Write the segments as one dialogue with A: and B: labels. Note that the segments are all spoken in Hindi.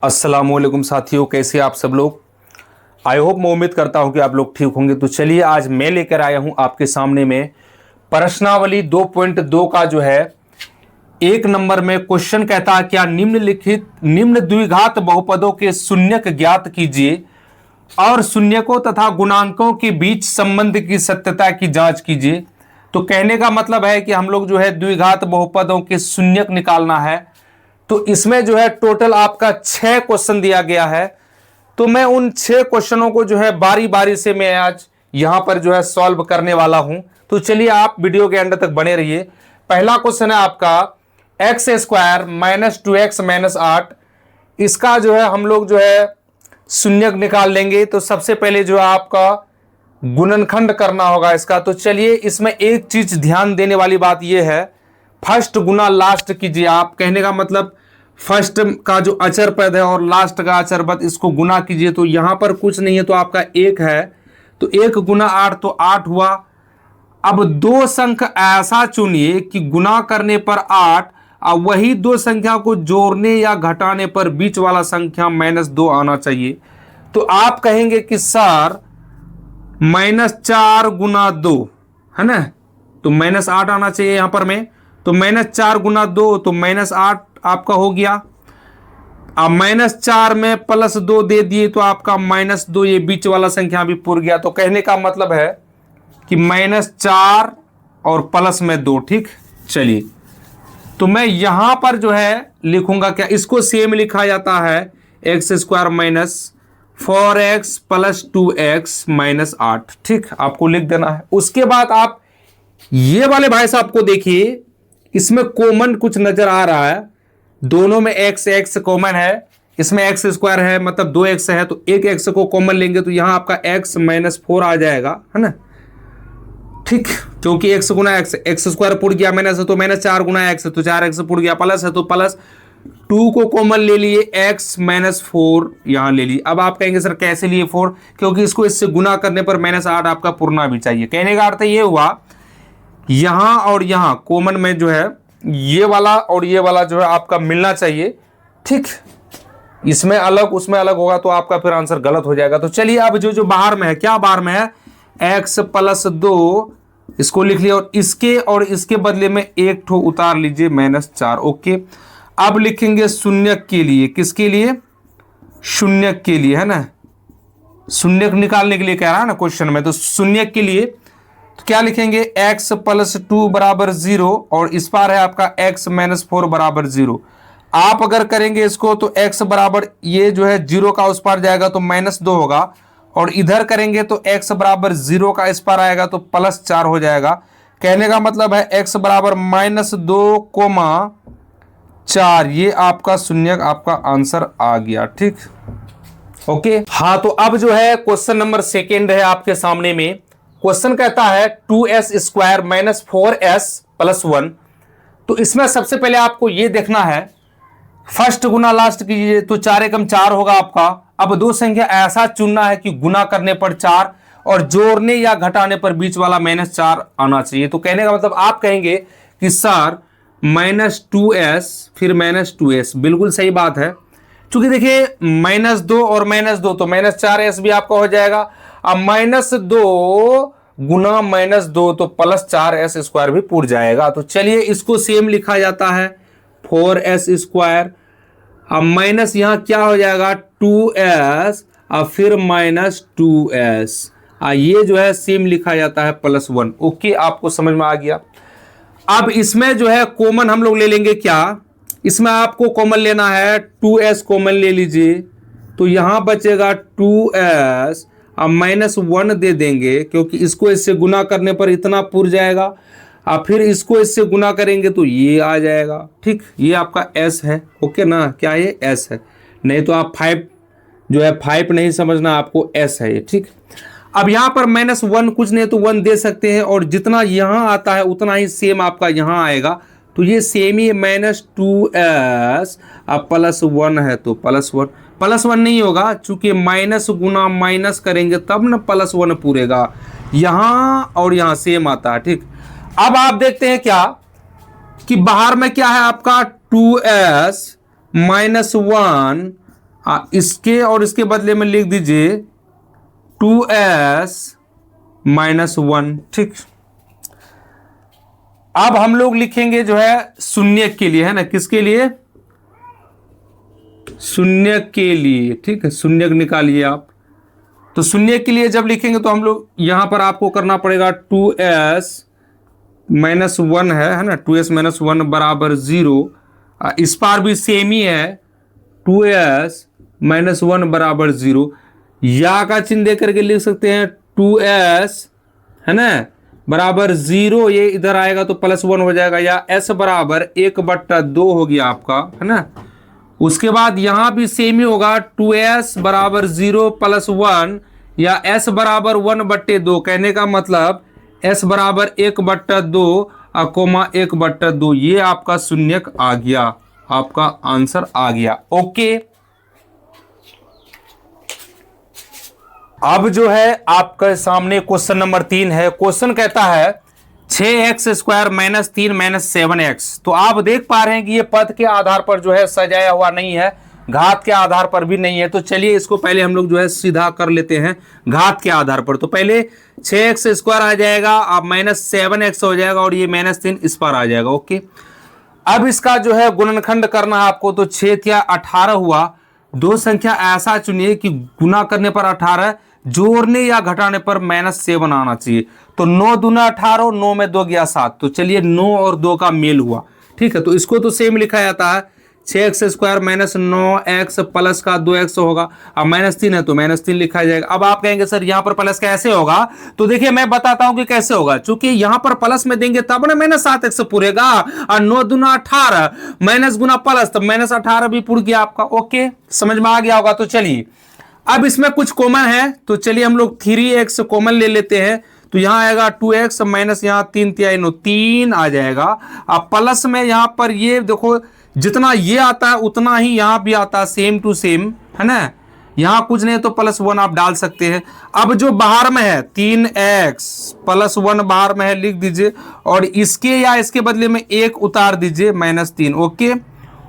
A: अस्सलामुअलैकुम साथियों, कैसे आप सब लोग। आई होप, मैं उम्मीद करता हूं कि आप लोग ठीक होंगे। तो चलिए, आज मैं लेकर आया हूं आपके सामने में प्रश्नावली 2.2 का जो है एक नंबर में क्वेश्चन कहता है, क्या निम्न द्विघात बहुपदों के शून्यक ज्ञात कीजिए और शून्यकों तथा गुणांकों के बीच संबंध की सत्यता की जांच कीजिए। तो कहने का मतलब है कि हम लोग जो है द्विघात बहुपदों के शून्यक निकालना है। तो इसमें जो है टोटल आपका 6 क्वेश्चन दिया गया है। तो मैं उन 6 क्वेश्चनों को जो है बारी बारी से मैं आज यहां पर जो है सॉल्व करने वाला हूं। तो चलिए, आप वीडियो के एंड तक बने रहिए। पहला क्वेश्चन है आपका x square minus 2x minus 8। इसका जो है हम लोग जो है शून्यक निकाल लेंगे। तो सबसे पहले जो है आपका गुणनखंड करना होगा इसका। तो चलिए, इसमें एक चीज ध्यान देने वाली बात यह है, फर्स्ट गुना लास्ट कीजिए आप। कहने का मतलब फर्स्ट का जो अचर पद है और लास्ट का अचर पद, इसको गुना कीजिए। तो यहां पर कुछ नहीं है, तो आपका 1 है। तो 1 गुना 8 तो 8 हुआ। अब दो संख्या ऐसा चुनिए कि गुना करने पर 8 और वही दो संख्या को जोड़ने या घटाने पर बीच वाला संख्या -2 आना चाहिए। तो आप कहेंगे कि सर -4 गुना 2 है ना, तो -8 आना चाहिए यहां पर में। तो -4 गुना 2 तो -8 आपका हो गया। अब -4 में +2 दे दिए तो आपका -2, ये बीच वाला संख्या भी पूर गया। तो कहने का मतलब है कि -4 और प्लस में 2। ठीक, चलिए, तो मैं यहां पर जो है लिखूंगा क्या, इसको सेम लिखा जाता है x square minus 4x plus 2x minus 8। ठीक, आपको लिख देना है। उसके बाद आप ये वाले भाई साहब को देखिए, इसमें कॉमन कुछ नजर आ रहा है। दोनों में x कॉमन है, इसमें एक्स स्क्वायर है, मतलब 2x है। तो एक x को कॉमन लेंगे तो यहां आपका x -4 आ जाएगा, है ना। ठीक, क्योंकि x गुना एक्स स्क्वायर पुट गया माइनस है, तो -4 गुना x है तो 4x पुट गया, प्लस है तो +2 को कॉमन ले लिए, x -4 यहां ले लिए। अब आप कहेंगे सर कैसे लिए 4, क्योंकि इसको इससे गुना करने पर -8 आपका पुरना भी चाहिए। कहने का अर्थ ये हुआ, यहां और यहां कॉमन में जो है ये वाला और ये वाला जो है आपका मिलना चाहिए। ठीक, इसमें अलग उसमें अलग होगा तो आपका फिर आंसर गलत हो जाएगा। तो चलिए, अब जो बाहर में है, क्या बाहर में है, x + 2 इसको लिख लिया और इसके बदले में एक ठो उतार लीजिए -4। ओके, अब लिखेंगे शून्यक के लिए। किसके लिए? शून्यक के लिए, है ना। शून्यक निकालने के लिए कह रहा है ना क्वेश्चन में। तो शून्यक के लिए तो क्या लिखेंगे, x + 2 बराबर 0 और इस पार है आपका x -4 बराबर 0। आप अगर करेंगे इसको तो x बराबर ये जो है 0 का उस पार जाएगा तो -2 होगा, और इधर करेंगे तो x बराबर 0 का इस पार आएगा तो +4 हो जाएगा। कहने का मतलब है x बराबर -2, 4, ये आपका शून्यक, आपका आंसर आ गया। ठीक, ओके। हाँ, तो अब जो है क्वेश्चन नंबर 2 है आपके सामने में। क्वेश्चन कहता है 2s square minus 4s plus 1। तो इसमें सबसे पहले आपको ये देखना है, फर्स्ट गुना लास्ट कीजिए तो 4 एकम 4 होगा आपका। अब दो संख्या ऐसा चुनना है कि गुना करने पर 4 और जोड़ने या घटाने पर बीच वाला -4 आना चाहिए। तो कहने का मतलब आप कहेंगे कि सर -2s फिर -2s, बिल्कुल सही बात है। चूंकि देखिए -2 और -2 तो -4s भी आपका हो जाएगा। अब -2 गुना -2 तो +4s स्क्वायर भी पूर जाएगा। तो चलिए, इसको सेम लिखा जाता है 4s स्क्वायर। अब माइनस यहां क्या हो जाएगा 2s और फिर -2s, ये जो है सेम लिखा जाता है +1। ओके, आपको समझ में आ गया। अब इसमें जो है कॉमन हम लोग ले लेंगे क्या, इसमें आपको कॉमन लेना है 2s कॉमन ले लीजिए। तो यहां बचेगा 2s अब -1 दे देंगे, क्योंकि इसको इससे गुना करने पर इतना पुर जाएगा, और फिर इसको इससे गुना करेंगे तो ये आ जाएगा। ठीक, ये आपका s है। ओके ना, क्या ये s है, नहीं तो आप 5 जो है 5 नहीं समझना, आपको s है ये। ठीक, अब यहां पर -1 कुछ नहीं तो 1 दे सकते हैं, और जितना यहां आता है उतना ही सेम आपका यहां आएगा। तो ये सेम ही -2s अब +1 है तो +1 नहीं होगा, चूंकि माइनस गुना माइनस करेंगे तब ना +1 पूरेगा। यहां और यहां सेम आता है। ठीक, अब आप देखते हैं क्या कि बाहर में क्या है आपका 2s -1 इसके और इसके बदले में लिख दीजिए 2s माइनस 1। ठीक, अब हम लोग लिखेंगे जो है शून्य के लिए, है ना, किसके लिए, शून्य के लिए। ठीक है, शून्य निकालिए आप। तो शून्य के लिए जब लिखेंगे तो हम लोग यहां पर आपको करना पड़ेगा 2s माइनस 1 है ना, 2s माइनस 1 बराबर 0। इस पार भी सेम ही है, 2s माइनस 1 बराबर 0। या का चिन्ह दे करके लिख सकते हैं 2s, है ना, बराबर 0, ये इधर आएगा तो प्लस 1 हो जाएगा, या s बराबर 1/2 हो गया आपका, है ना। उसके बाद यहां भी सेम ही होगा, 2s बराबर 0 प्लस 1, या s बराबर 1/2। कहने का मतलब s बराबर 1/2 कोमा 1/2, ये आपका शून्यक आ गया, आपका आंसर आ गया। ओके, अब जो है आपके सामने क्वेश्चन नंबर 3 है। क्वेश्चन कहता है 6x² माइनस 3 माइनस 7x। तो आप देख पा रहे हैं कि ये पद के आधार पर जो है सजाया हुआ नहीं है, घात के आधार पर भी नहीं है। तो चलिए इसको पहले हम लोग जो है सीधा कर लेते हैं घात के आधार पर। तो पहले 6x² आ जाएगा, अब माइनस 7x हो जाएगा, और ये माइनस 3 इस पर आ जाएगा। ओके, अब इसका जो है गुणनखंड करना है आपको। तो 6 या 18 हुआ। दो संख्या ऐसा चुनिए कि गुना करने पर 18, जोड़ने या घटाने पर -7 आना चाहिए। तो 9 दूना 18, 9 में 2 गया 7। तो चलिए 9 और 2 का मेल हुआ। ठीक है, तो इसको तो सेम लिखा जाता है, 6x² माइनस 9x प्लस का 2x होगा। अब -3 है तो -3 लिखा जाएगा। अब आप कहेंगे सर यहाँ पर प्लस कैसे होगा? तो देखिए मैं बताता हूं कि कैसे होगा। चूंकि यहां पर प्लस में देंगे तब ना -7x पूरेगा, और 9 दूना 18 माइनस गुना प्लस, तो -18 भी पूर गया आपका। ओके, समझ में आ गया होगा। तो चलिए अब इसमें कुछ कॉमन है, तो चलिए हम लोग 3x कॉमन ले लेते हैं। तो यहां आएगा 2x माइनस यहां 3 तिहाई 9, 3 आ जाएगा। अब प्लस में यहां पर ये देखो जितना ये आता है उतना ही यहां भी आता है, सेम टू सेम, है ना। यहां कुछ नहीं तो +1 आप डाल सकते हैं। अब जो बाहर में है 3x +1 बाहर में है, लिख दीजिए, और इसके या इसके बदले में 1 उतार दीजिए, -3। ओके,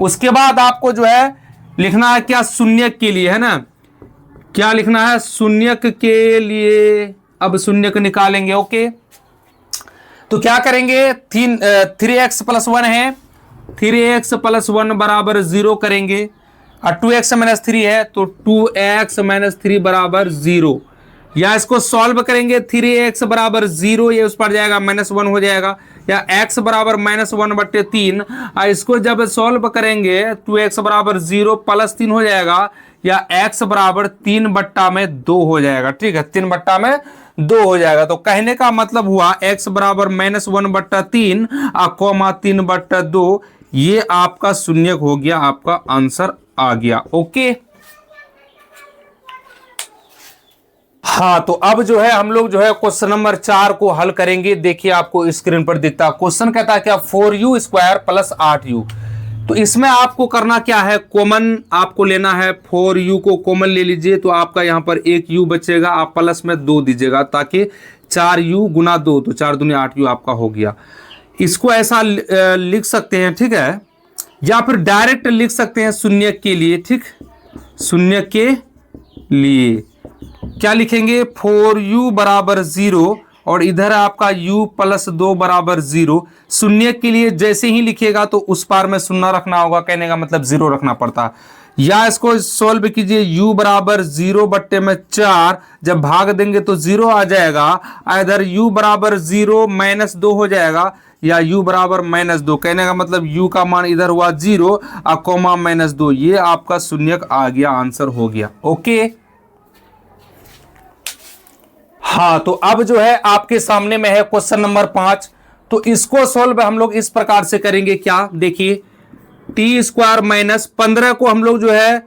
A: उसके बाद आपको जो है लिखना है क्या, शून्य के लिए, है ना। क्या लिखना है, शून्यक के लिए। अब शून्यक निकालेंगे। ओके, तो क्या करेंगे, 3x + 1 है, 3x + 1 बराबर 0 करेंगे, और 2x - 3 है तो 2x - 3 बराबर 0। या इसको सॉल्व करेंगे, 3x बराबर 0, ये उस पर जाएगा -1 हो जाएगा, या x बराबर -1/3। इसको जब सॉल्व करेंगे 2x बराबर 0 + 3 हो जाएगा, या x बराबर 3/2 हो जाएगा। ठीक है, 3/2 हो जाएगा। तो कहने का मतलब हुआ x बराबर -1/3 कोमा 3/2, ये आपका शून्यक हो गया, आपका आंसर आ गया। ओके, हाँ, तो अब जो है हम लोग जो है क्वेश्चन नंबर 4 को हल करेंगे। देखिए आपको स्क्रीन पर दिखता है क्वेश्चन, कहता है क्या, 4u² + 8u। तो इसमें आपको करना क्या है, कॉमन आपको लेना है। 4u को कॉमन ले लीजिए, तो आपका यहां पर 1u बचेगा, आप प्लस में 2 दीजिएगा, ताकि 4u गुना 2, तो 4 दूनी 8u आपका हो गया। इसको ऐसा लिख सकते हैं, ठीक है, या फिर डायरेक्ट लिख सकते हैं शून्य के लिए। ठीक, शून्य के लिए क्या लिखेंगे, 4u बराबर 0, और इधर आपका u + 2 बराबर 0। शून्य के लिए जैसे ही लिखेगा तो उस पार में शून्य रखना होगा, कहने का मतलब 0 रखना पड़ता है। या इसको सॉल्व कीजिए, u बराबर 0/4, जब भाग देंगे तो 0 आ जाएगा। इधर u बराबर 0 -2 हो जाएगा, या u बराबर -2, कहने का मतलब u का मान इधर हुआ 0 कोमा -2, ये आपका शून्यक आ गया, आंसर हो गया। ओके, हाँ, तो अब जो है आपके सामने में है क्वेश्चन नंबर 5। तो इसको सॉल्व हम लोग इस प्रकार से करेंगे। क्या, देखिए t² - 15 को हम लोग जो है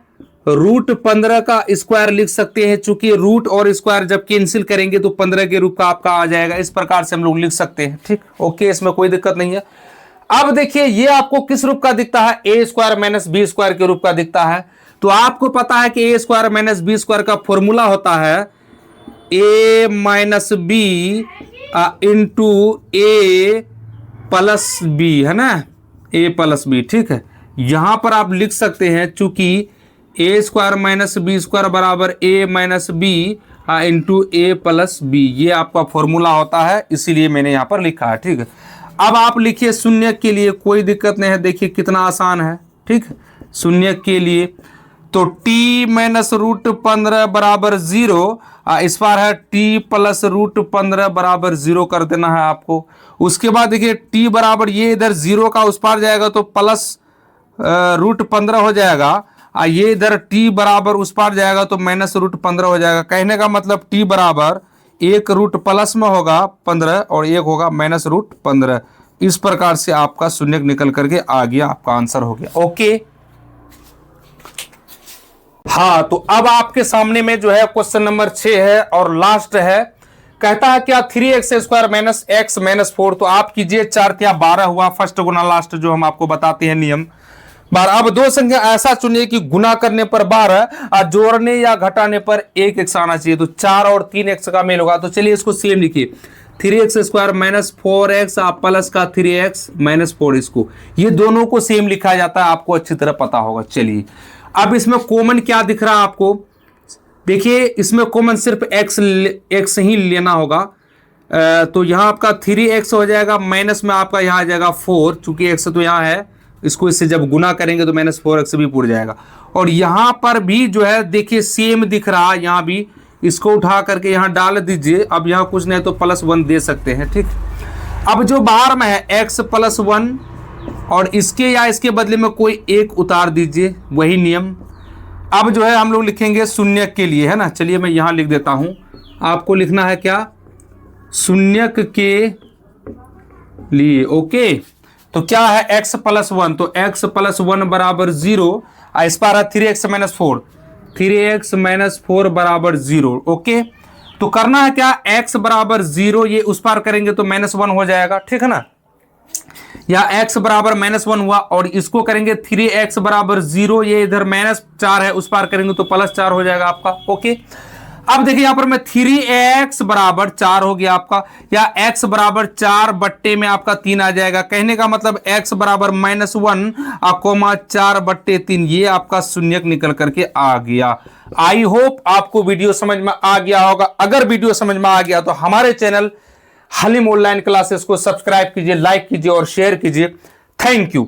A: √15 का स्क्वायर लिख सकते हैं। चूंकि रूट और स्क्वायर जब कैंसिल करेंगे तो 15 के रूप का आपका आ जाएगा। इस प्रकार से हम लोग लिख सकते हैं। ठीक, ओके, इसमें कोई दिक्कत नहीं है। अब देखिए ये आपको किस रूप का दिखता है, a² - b² के रूप का दिखता है। तो आपको पता है कि a² - b² का फॉर्मूला होता है a - b into a + b, है ना, a + b। ठीक है, यहां पर आप लिख सकते हैं, चूंकि ए स्क्वायर माइनस बी स्क्वायर बराबर ए माइनस बी इंटू ए प्लस बी, ये आपका फॉर्मूला होता है, इसीलिए मैंने यहाँ पर लिखा है। ठीक है, अब आप लिखिए शून्य के लिए, कोई दिक्कत नहीं है, देखिए कितना आसान है। ठीक है, शून्य के लिए तो t माइनस रूट 15 बराबर 0, इस बार है t प्लस रूट 15 बराबर 0 कर देना है आपको। उसके बाद देखिए t बराबर, ये इधर 0 का उस पार जाएगा तो प्लस रूट 15 हो जाएगा, ये इधर t बराबर उस पार जाएगा तो माइनस रूट 15 हो जाएगा। कहने का मतलब t बराबर 1 रूट प्लस में होगा 15 और 1 होगा माइनस रूट 15। इस प्रकार से आपका शून्य निकल करके आ गया, आपका आंसर हो गया। ओके, हाँ, तो अब आपके सामने में जो है क्वेश्चन नंबर 6 है और लास्ट है। कहता है क्या 3x square minus x minus 4, तो आप कीजिए 4 क्या 12 हुआ, फर्स्ट गुना लास्ट, जो हम आपको बताते हैं नियम 12। अब दो संख्या ऐसा चुनिए कि गुना करने पर 12 और जोड़ने या घटाने पर 1x आना चाहिए, तो 4 और 3x का मेल होगा। तो चलिए इसको सेम लिखिए, 3x square minus 4x plus का 3x माइनस 4, इसको ये दोनों को सेम लिखा जाता है, आपको अच्छी तरह पता होगा। चलिए अब इसमें कॉमन क्या दिख रहा है आपको, देखिए इसमें कॉमन सिर्फ x ही लेना होगा। तो यहाँ आपका 3x हो जाएगा, माइनस में आपका यहाँ आ जाएगा 4, चूंकि x तो यहाँ है, इसको इससे जब गुना करेंगे तो माइनस 4x भी पूरा जाएगा। और यहाँ पर भी जो है देखिए सेम दिख रहा है, यहाँ भी इसको उठा करके यहाँ डाल दीजिए। अब यहाँ कुछ नहीं तो +1 दे सकते हैं। ठीक, अब जो बाहर में है x प्लस 1 और इसके या इसके बदले में कोई एक उतार दीजिए, वही नियम। अब जो है हम लोग लिखेंगे शून्य के लिए, है ना। चलिए मैं यहाँ लिख देता हूँ, आपको लिखना है क्या, शून्यक के लिए। ओके, तो क्या है x प्लस 1, तो x प्लस 1 बराबर 0, इस पर है 3x माइनस 4, 3x माइनस 4 बराबर 0। ओके, तो करना है क्या, x बराबर 0, ये उस पार करेंगे तो -1 हो जाएगा। ठीक है ना, या x बराबर -1 हुआ और इसको करेंगे 3x बराबर 0, ये इधर -4 है, उस पार करेंगे तो +4 हो जाएगा आपका। ओके, अब देखिए यहाँ पर मैं 3x बराबर 4 हो गया आपका, या x बराबर 4 बट्टे में आपका 3 आ जाएगा। कहने का मतलब x बराबर -1 कोमा 4/3, ये आपका शून्यक निकल करके आ गया। आई होप आपको वीडियो समझ में आ गया होगा। अगर वीडियो समझ में आ गया तो हमारे चैनल हलीम ऑनलाइन क्लासेस को सब्सक्राइब कीजिए, लाइक कीजिए और शेयर कीजिए। Thank you.